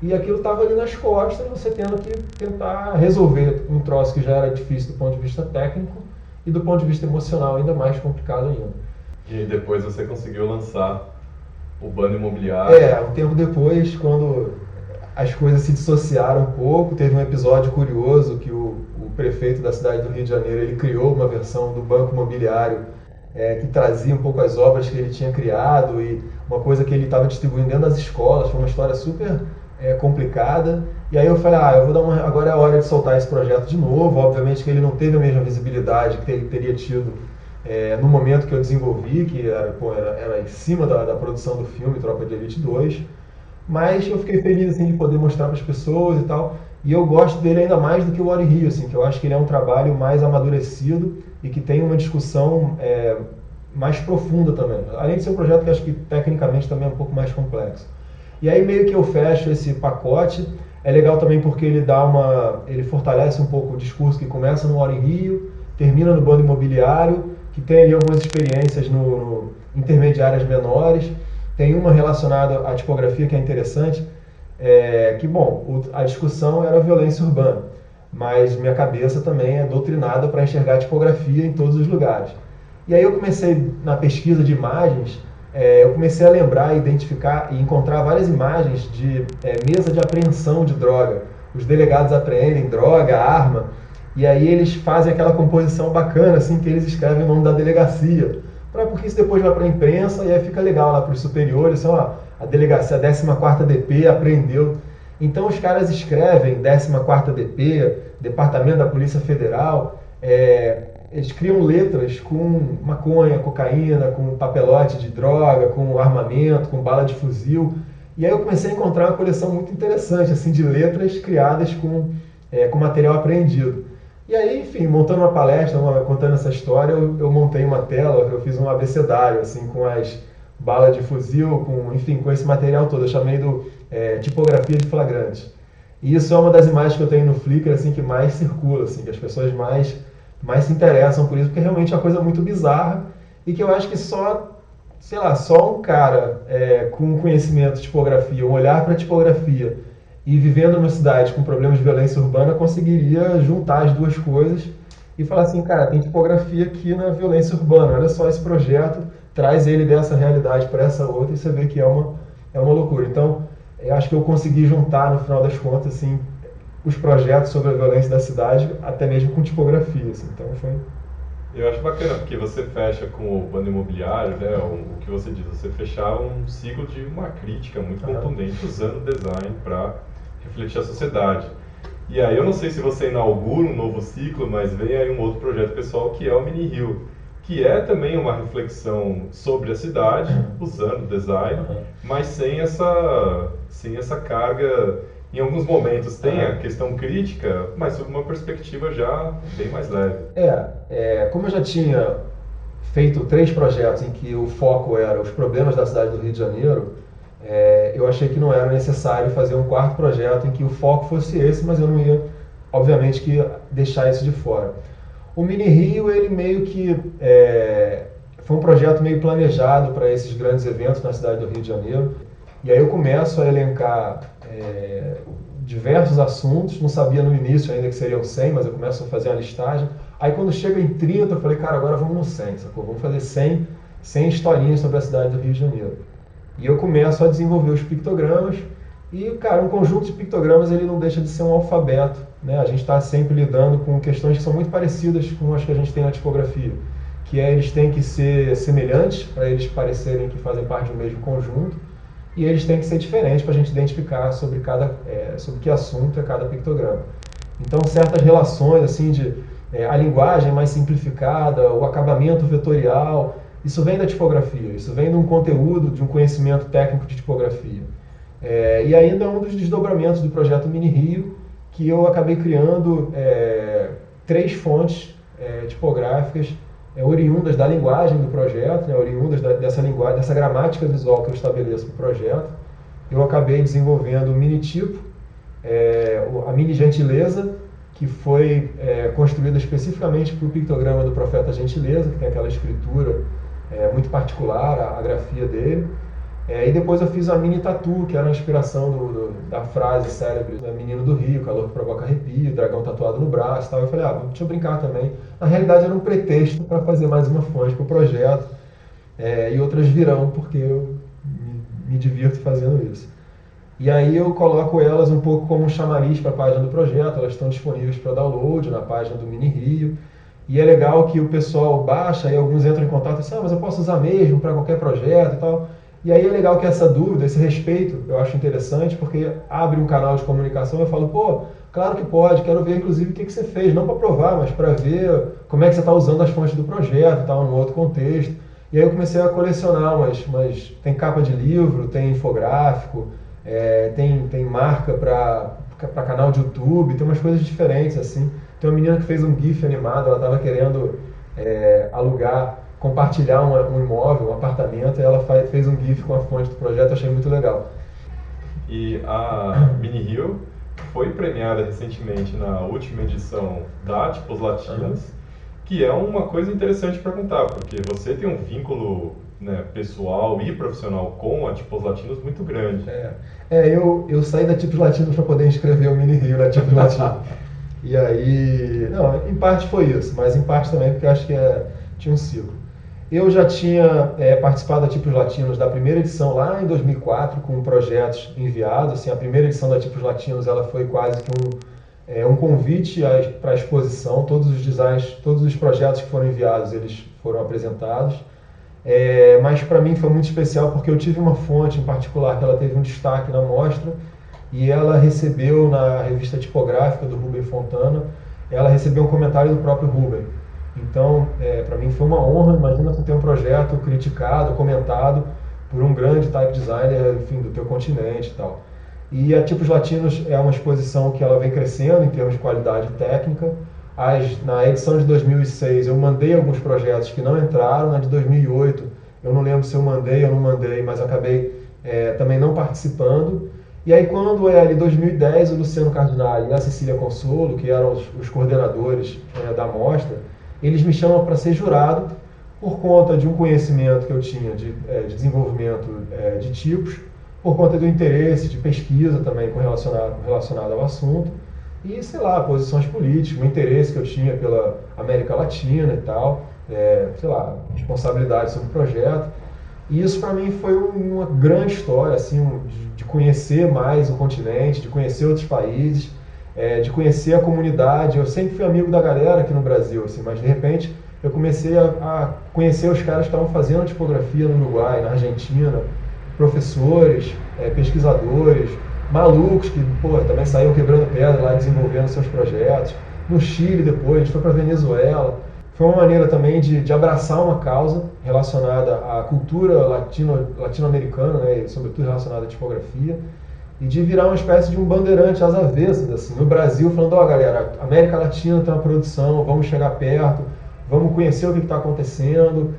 E aquilo estava ali nas costas, você tendo que tentar resolver um troço que já era difícil do ponto de vista técnico e do ponto de vista emocional ainda mais complicado ainda. E depois você conseguiu lançar o Bando Imobiliário. Um tempo depois, quando as coisas se dissociaram um pouco, teve um episódio curioso que o prefeito da cidade do Rio de Janeiro, ele criou uma versão do Banco Imobiliário que trazia um pouco as obras que ele tinha criado e uma coisa que ele estava distribuindo dentro das escolas. Foi uma história super complicada. E aí eu falei, agora é a hora de soltar esse projeto de novo. Obviamente que ele não teve a mesma visibilidade que ele teria tido no momento que eu desenvolvi, que era em cima da produção do filme Tropa de Elite 2, mas eu fiquei feliz assim, de poder mostrar para as pessoas e tal, e eu gosto dele ainda mais do que o War in Rio, assim, que eu acho que ele é um trabalho mais amadurecido e que tem uma discussão mais profunda também, além de ser um projeto que acho que tecnicamente também é um pouco mais complexo. E aí meio que eu fecho esse pacote. É legal também porque ele fortalece um pouco o discurso que começa no War in Rio, termina no Bando Imobiliário, que tem ali algumas experiências no intermediárias menores. Tem uma relacionada à tipografia que é interessante, a discussão era a violência urbana, mas minha cabeça também é doutrinada para enxergar a tipografia em todos os lugares. E aí eu comecei, na pesquisa de imagens, eu comecei a lembrar, identificar e encontrar várias imagens de mesa de apreensão de droga. Os delegados apreendem droga, arma, e aí eles fazem aquela composição bacana, assim, que eles escrevem o nome da delegacia, porque isso depois vai para a imprensa e aí fica legal lá para os superiores, a delegacia, a 14ª DP apreendeu. Então os caras escrevem 14ª DP, Departamento da Polícia Federal, eles criam letras com maconha, cocaína, com papelote de droga, com armamento, com bala de fuzil. E aí eu comecei a encontrar uma coleção muito interessante assim, de letras criadas com material apreendido. E aí, enfim, montando uma palestra, contando essa história, eu montei uma tela, eu fiz um abecedário assim, com as balas de fuzil, com esse material todo. Eu chamei tipografia de flagrante. E isso é uma das imagens que eu tenho no Flickr assim, que mais circula, assim, que as pessoas mais se interessam por isso, porque realmente é uma coisa muito bizarra e que eu acho que só um cara com conhecimento de tipografia, um olhar para a tipografia e vivendo numa cidade com problemas de violência urbana conseguiria juntar as duas coisas e falar assim, cara, tem tipografia aqui na violência urbana, olha só esse projeto, traz ele dessa realidade para essa outra e você vê que é uma loucura. Então, eu acho que eu consegui juntar, no final das contas, assim, os projetos sobre a violência da cidade, até mesmo com tipografia. Assim. Então, foi... Eu acho bacana, porque você fecha com o Bando Imobiliário, né, o que você diz, você fechar um ciclo de uma crítica muito contundente usando o design para refletir a sociedade. E aí eu não sei se você inaugura um novo ciclo, mas vem aí um outro projeto pessoal que é o Mini Rio, que é também uma reflexão sobre a cidade, usando o design, mas sem essa carga. Em alguns momentos tem a questão crítica, mas sob uma perspectiva já bem mais leve. Como eu já tinha feito 3 projetos em que o foco era os problemas da cidade do Rio de Janeiro, eu achei que não era necessário fazer um 4º projeto em que o foco fosse esse, mas eu não ia, obviamente, que deixar isso de fora. O Mini Rio, ele meio que foi um projeto meio planejado para esses grandes eventos na cidade do Rio de Janeiro. E aí eu começo a elencar diversos assuntos, não sabia no início ainda que seriam 100, mas eu começo a fazer uma listagem. Aí quando chega em 30, eu falei, cara, agora vamos no 100, sacou? Vamos fazer 100 historinhas sobre a cidade do Rio de Janeiro. E eu começo a desenvolver os pictogramas, e, cara, um conjunto de pictogramas ele não deixa de ser um alfabeto, né? A gente está sempre lidando com questões que são muito parecidas com as que a gente tem na tipografia, que eles têm que ser semelhantes para eles parecerem que fazem parte do mesmo conjunto, e eles têm que ser diferentes para a gente identificar sobre que assunto é cada pictograma. Então, certas relações, assim, a linguagem mais simplificada, o acabamento vetorial, isso vem da tipografia, isso vem de um conteúdo, de um conhecimento técnico de tipografia. E ainda um dos desdobramentos do projeto Mini Rio, que eu acabei criando 3 fontes tipográficas oriundas da linguagem do projeto, né, oriundas dessa linguagem, dessa gramática visual que eu estabeleço para o projeto. Eu acabei desenvolvendo o Mini Tipo, a Mini Gentileza, que foi construída especificamente para o pictograma do Profeta Gentileza, que tem aquela escritura muito particular, a grafia dele. E depois eu fiz a Mini Tatu, que era a inspiração da frase célebre, né? Menino do Rio, calor que provoca arrepio, dragão tatuado no braço e tal. Eu falei, deixa eu brincar também. Na realidade era um pretexto para fazer mais uma fonte para o projeto. E outras virão, porque eu me divirto fazendo isso. E aí eu coloco elas um pouco como um chamariz para a página do projeto, elas estão disponíveis para download na página do Mini Rio. E é legal que o pessoal baixa e alguns entram em contato e dizem, mas eu posso usar mesmo para qualquer projeto e tal. E aí é legal que essa dúvida, esse respeito, eu acho interessante, porque abre um canal de comunicação e eu falo, claro que pode, quero ver inclusive o que você fez, não para provar, mas para ver como é que você está usando as fontes do projeto e tal, num outro contexto. E aí eu comecei a colecionar mas tem capa de livro, tem infográfico, tem marca para canal de YouTube, tem umas coisas diferentes assim. Tem uma menina que fez um GIF animado, ela estava querendo compartilhar um imóvel, um apartamento, e ela fez um GIF com a fonte do projeto, eu achei muito legal. E a Mini Rio foi premiada recentemente na última edição da Tipos Latinos, que é uma coisa interessante para contar, porque você tem um vínculo, né, pessoal e profissional com a Tipos Latinos muito grande. Eu saí da Tipos Latinos para poder inscrever o Mini Rio na Tipos Latinos. E aí, em parte foi isso, mas em parte também porque eu acho que tinha um ciclo. Eu já tinha participado da Tipos Latinos da primeira edição lá em 2004, com projetos enviados. Assim, a primeira edição da Tipos Latinos ela foi quase que um convite para a exposição. Todos os designs, todos os projetos que foram enviados, eles foram apresentados. Mas para mim foi muito especial porque eu tive uma fonte em particular que ela teve um destaque na mostra e ela recebeu na revista tipográfica do Rubem Fontana, ela recebeu um comentário do próprio Rubem. Então, para mim foi uma honra. Imagina você ter um projeto criticado, comentado por um grande type designer, enfim, do teu continente e tal. E a Tipos Latinos é uma exposição que ela vem crescendo em termos de qualidade técnica. Na edição de 2006 eu mandei alguns projetos que não entraram, na de 2008 eu não lembro se eu mandei ou não mandei, mas acabei também não participando. E aí quando é ali 2010, o Luciano Cardinale e a Cecília Consolo, que eram os coordenadores da mostra, eles me chamam para ser jurado por conta de um conhecimento que eu tinha de desenvolvimento de tipos, por conta do interesse de pesquisa também relacionado ao assunto, e, sei lá, posições políticas, o interesse que eu tinha pela América Latina e tal, sei lá, responsabilidade sobre o projeto. E isso para mim foi uma grande história, assim, de conhecer mais o continente, de conhecer outros países, de conhecer a comunidade. Eu sempre fui amigo da galera aqui no Brasil, assim, mas de repente eu comecei a conhecer os caras que estavam fazendo tipografia no Uruguai, na Argentina, professores, pesquisadores, malucos que também saíam quebrando pedra lá, desenvolvendo seus projetos. No Chile depois, a gente foi para Venezuela. Foi uma maneira também de abraçar uma causa relacionada à cultura latino-americana, né, e sobretudo relacionada à tipografia, e de virar uma espécie de um bandeirante às avessas, assim, no Brasil, falando, galera, a América Latina tem uma produção, vamos chegar perto, vamos conhecer o que está acontecendo,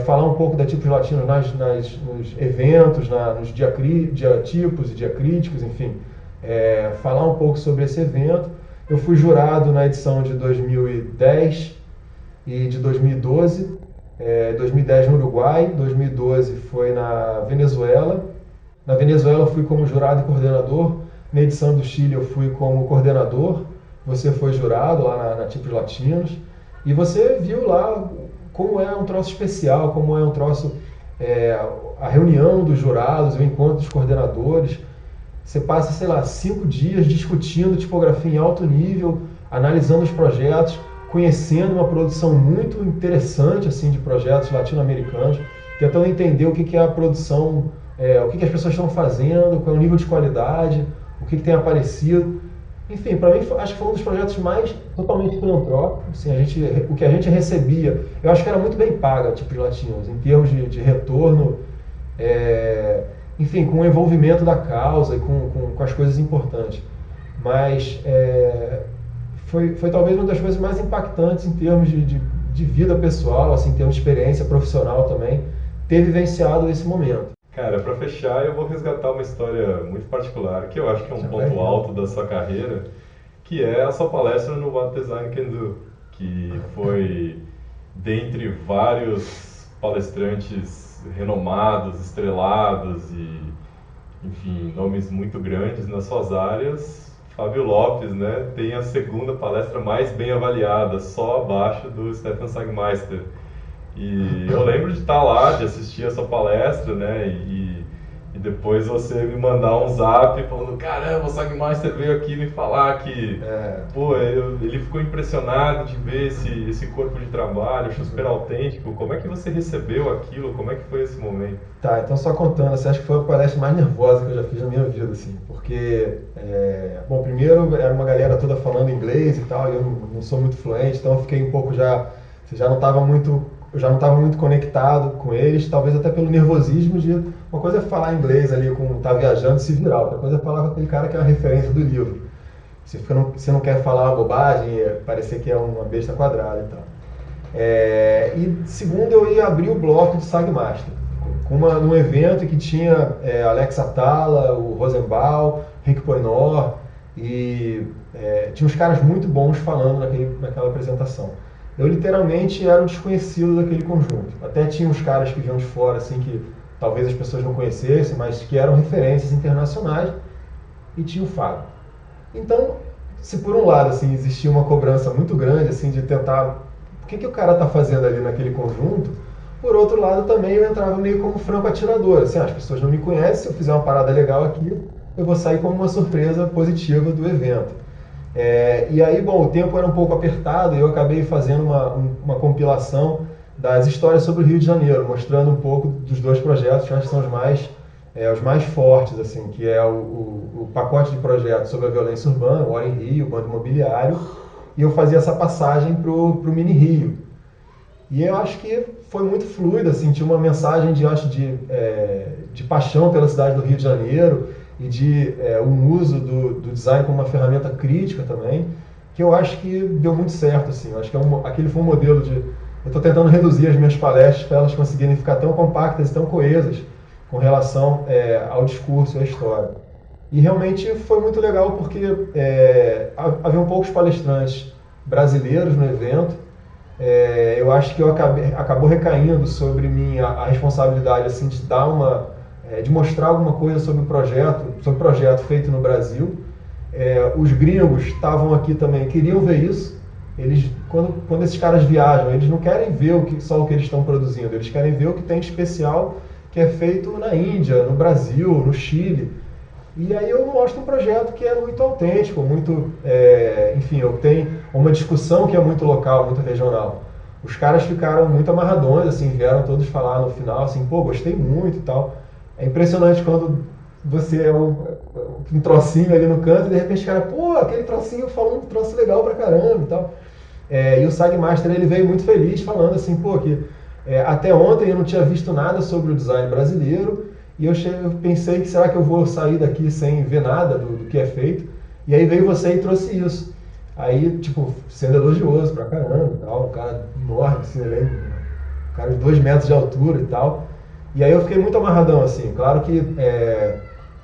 falar um pouco da Tipos Latinos nos eventos, nos diatipos e diacríticos, enfim, falar um pouco sobre esse evento. Eu fui jurado na edição de 2010 e de 2012, 2010 no Uruguai, 2012 foi na Venezuela. Na Venezuela eu fui como jurado e coordenador, na edição do Chile eu fui como coordenador, você foi jurado lá na Tipos Latinos, e você viu lá como é um troço especial, como é um troço, a reunião dos jurados, o encontro dos coordenadores. Você passa, sei lá, 5 dias discutindo tipografia em alto nível, analisando os projetos, conhecendo uma produção muito interessante assim, de projetos latino-americanos, tentando entender o que é a produção, o que as pessoas estão fazendo, qual é o nível de qualidade, o que tem aparecido. Enfim, para mim, acho que foi um dos projetos mais totalmente filantrópicos. Assim, o que a gente recebia, eu acho que era muito bem paga, Tipos Latinos, em termos de retorno, enfim, com o envolvimento da causa e com as coisas importantes. Mas foi talvez uma das coisas mais impactantes em termos de vida pessoal, assim, em termos de experiência profissional também, ter vivenciado esse momento. Cara, para fechar, eu vou resgatar uma história muito particular, que eu acho que é um ponto alto da sua carreira, que é a sua palestra no What Design Can Do, que foi, dentre vários palestrantes renomados, estrelados e, enfim, nomes muito grandes nas suas áreas, Fábio Lopes, né, tem a segunda palestra mais bem avaliada, só abaixo do Stefan Sagmeister. E eu lembro de estar lá, de assistir a sua palestra, né, e depois você me mandar um zap falando, caramba, o Sagmeister veio aqui me falar que, ele ficou impressionado de ver esse corpo de trabalho, achou super autêntico. Como é que você recebeu aquilo? Como é que foi esse momento? Tá, então só contando, você acha que foi a palestra mais nervosa que eu já fiz na minha vida, assim, porque, bom, primeiro era uma galera toda falando inglês e tal, e eu não sou muito fluente, então eu fiquei um pouco eu já não estava muito conectado com eles, talvez até pelo nervosismo de... Uma coisa é falar inglês ali, tá viajando e se virar, outra coisa é falar com aquele cara que é a referência do livro. Você não quer falar uma bobagem, parecer que é uma besta quadrada e tal. E segundo, eu ia abrir o bloco de Sagmaster, num evento que tinha Alex Atala, o Rosenbaum, Rick Poynor, e tinha uns caras muito bons falando naquela apresentação. Eu literalmente era um desconhecido daquele conjunto. Até tinha uns caras que vinham de fora, assim, que talvez as pessoas não conhecessem, mas que eram referências internacionais, e tinha o Fábio. Então, se por um lado assim, existia uma cobrança muito grande assim, de tentar o que o cara está fazendo ali naquele conjunto, por outro lado também eu entrava meio como franco atirador. Assim, as pessoas não me conhecem, se eu fizer uma parada legal aqui, eu vou sair como uma surpresa positiva do evento. E aí, bom, o tempo era um pouco apertado e eu acabei fazendo uma compilação das histórias sobre o Rio de Janeiro, mostrando um pouco dos 2 projetos que acho que são os mais fortes, assim, que é o pacote de projetos sobre a violência urbana, o Hora em Rio, o Bando Imobiliário, e eu fazia essa passagem para o Mini Rio, E eu acho que foi muito fluido, assim, tinha uma mensagem de paixão pela cidade do Rio de Janeiro e de um uso do design como uma ferramenta crítica também, que eu acho que deu muito certo, assim. Eu acho que aquele foi um modelo de... Eu estou tentando reduzir as minhas palestras para elas conseguirem ficar tão compactas e tão coesas com relação ao discurso e à história. E realmente foi muito legal porque haviam poucos palestrantes brasileiros no evento. Eu acho que acabou recaindo sobre mim a responsabilidade assim, de dar de mostrar alguma coisa sobre o projeto feito no Brasil. Os gringos estavam aqui também, queriam ver isso. Eles, quando esses caras viajam, eles não querem ver só o que eles estão produzindo, eles querem ver o que tem de especial que é feito na Índia, no Brasil, no Chile. E aí eu mostro um projeto que é muito autêntico, muito, enfim, eu tenho uma discussão que é muito local, muito regional. Os caras ficaram muito amarradões, assim, vieram todos falar no final, assim, pô, gostei muito e tal. É impressionante quando você é um trocinho ali no canto e de repente o cara, pô, aquele trocinho falou um troço legal pra caramba e tal. E o Sagmaster, ele veio muito feliz falando assim, pô, que até ontem eu não tinha visto nada sobre o design brasileiro e eu pensei que será que eu vou sair daqui sem ver nada do que é feito? E aí veio você e trouxe isso. Aí, tipo, sendo elogioso pra caramba e tal, um cara enorme, assim, um cara de 2 metros de altura e tal. E aí eu fiquei muito amarradão, assim. Claro que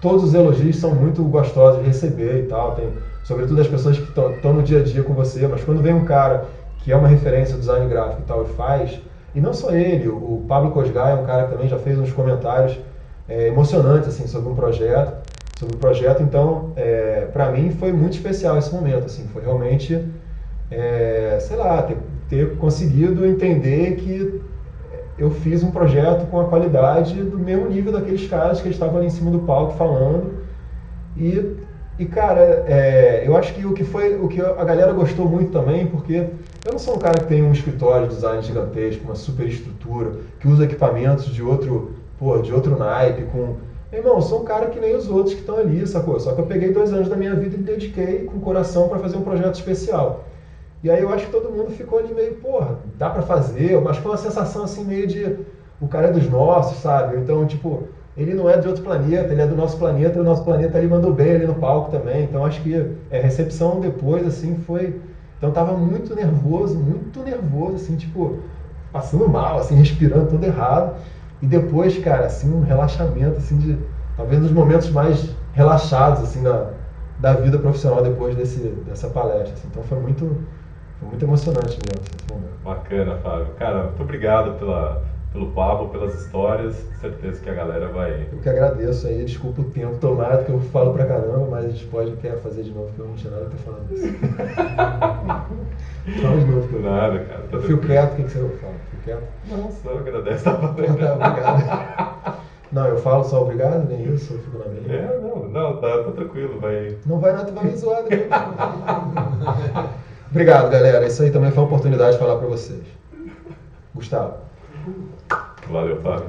todos os elogios são muito gostosos de receber e tal, sobretudo as pessoas que estão no dia a dia com você, mas quando vem um cara que é uma referência do design gráfico e tal e faz, e não só ele, o Pablo Cosgai é um cara que também já fez uns comentários emocionantes assim, sobre o projeto, então para mim foi muito especial esse momento, assim, foi realmente, sei lá, ter conseguido entender que eu fiz um projeto com a qualidade do mesmo nível daqueles caras que estavam ali em cima do palco falando. E cara, eu acho que o que a galera gostou muito também, porque eu não sou um cara que tem um escritório de design gigantesco, uma super estrutura, que usa equipamentos de outro naipe, Meu irmão, eu sou um cara que nem os outros que estão ali, sacou? Só que eu peguei 2 anos da minha vida e me dediquei com coração para fazer um projeto especial. E aí eu acho que todo mundo ficou ali meio, porra, dá pra fazer, mas foi uma sensação assim meio de, o cara é dos nossos, sabe? Então, tipo, ele não é de outro planeta, ele é do nosso planeta, e o nosso planeta ele mandou bem ali no palco também, então acho que a recepção depois, assim, foi... Então tava muito nervoso, assim, tipo, passando mal, assim, respirando tudo errado, e depois, cara, assim, um relaxamento, assim, de, talvez um dos momentos mais relaxados, assim, da vida profissional depois dessa palestra, assim. Então foi muito emocionante mesmo esse momento. Bacana, Fábio. Cara, muito obrigado pelo papo, pelas histórias. Certeza que a galera vai... Eu que agradeço aí, desculpa o tempo tomado, que eu falo pra caramba, mas a gente quer fazer de novo, porque eu não tinha nada a ter falado isso. Fala de novo. Que Nada, cara. Eu fico quieto, o que você fala? Fico quieto? Não, só agradece. Tá obrigado. Não, eu falo só obrigado, nem isso, eu fico na minha. Não, tá tranquilo, vai... Não vai nada, tu vai me zoar depois. Obrigado, galera. Isso aí também foi uma oportunidade de falar pra vocês. Gustavo. Valeu, Fábio.